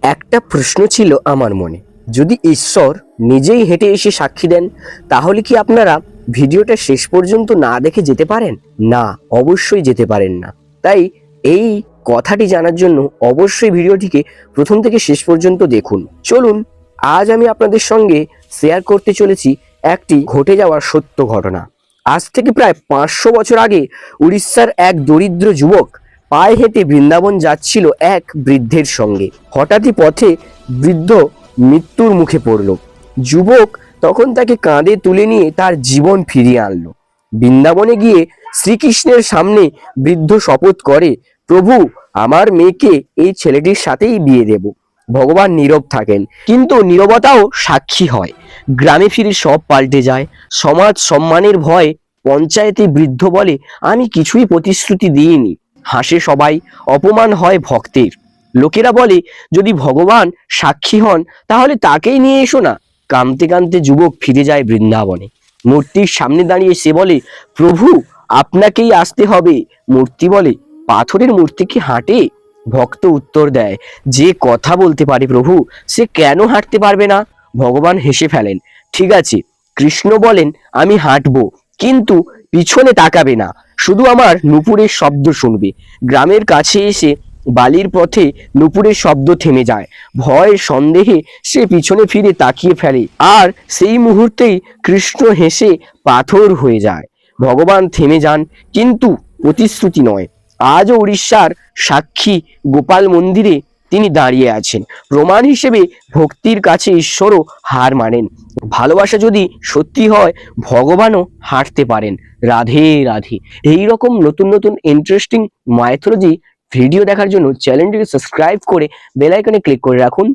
একটা প্রশ্ন ছিল আমার মনে, যদি ঈশ্বর নিজেই হেঁটে এসে সাক্ষী দেন, তাহলে কি আপনারা ভিডিওটা শেষ পর্যন্ত না দেখে যেতে পারেন? না, অবশ্যই যেতে পারেন না। তাই এই কথাটি জানার জন্য অবশ্যই ভিডিওটিকে প্রথম থেকে শেষ পর্যন্ত দেখুন। চলুন, আজ আমি আপনাদের সঙ্গে শেয়ার করতে চলেছি একটি ঘটে যাওয়া সত্য ঘটনা। আজ থেকে প্রায় 500 বছর আগে উড়িষ্যার এক দরিদ্র যুবক পায়ে হেঁটে বৃন্দাবন যাচ্ছিল এক বৃদ্ধের সঙ্গে। হঠাৎই পথে বৃদ্ধ মৃত্যুর মুখে পড়ল। যুবক তখন তাকে কাঁধে তুলে নিয়ে তার জীবন ফিরিয়ে আনলো। বৃন্দাবনে গিয়ে শ্রীকৃষ্ণের সামনে বৃদ্ধ শপথ করে, প্রভু, আমার মেয়েকে এই ছেলেটির সাথেই বিয়ে দেব। ভগবান নীরব থাকেন, কিন্তু নীরবতাও সাক্ষী হয়। গ্রামে ফিরে সব পাল্টে যায়। সমাজ সম্মানের ভয় পঞ্চায়েতে বৃদ্ধ বলে, আমি কিছুই প্রতিশ্রুতি দিইনি। হাসে সবাই, অপমান হয় ভক্তের। লোকেরা বলে, যদি ভগবান সাক্ষী হন তাহলে তাকেই নিয়ে এসো না। কাঁদতে কাঁদতে যুবক ফিরে যায় বৃন্দাবনে। মূর্তির সামনে দাঁড়িয়ে সে বলে, প্রভু, আপনাকেই আসতে হবে। মূর্তি বলে, পাথরের মূর্তি কি হাঁটে? ভক্ত উত্তর দেয়, যে কথা বলতে পারে প্রভু, সে কেন হাঁটতে পারবে না? ভগবান হেসে ফেলেন, ঠিক আছে। কৃষ্ণ বলেন, আমি হাঁটবো, কিন্তু পিছনে তাকাবে না, শুধু আমার নুপুরের শব্দ শুনবে। গ্রামের কাছে এসে বালির পথে নুপুরের শব্দ থেমে যায়। ভয় সন্দেহে সে পিছনে ফিরে তাকিয়ে ফেলে, আর সেই মুহূর্তেই কৃষ্ণ হেসে পাথর হয়ে যায়। ভগবান থেমে যান, কিন্তু প্রতিশ্রুতি নয়। আজও উড়িষ্যার সাক্ষী গোপাল মন্দিরে তিনি দাঁড়িয়ে আছেন, প্রমাণ হিসেবে ভক্তির কাছে ঈশ্বরও হার মানেন। ভালোবাসা যদি সত্যি হয়, ভগবানও হাঁটতে পারেন। রাধে রাধে। এইরকম নতুন নতুন ইন্টারেস্টিং মাইথোলজি ভিডিও দেখার জন্য চ্যানেলটিকে সাবস্ক্রাইব করে বেল আইকনে ক্লিক করে রাখুন।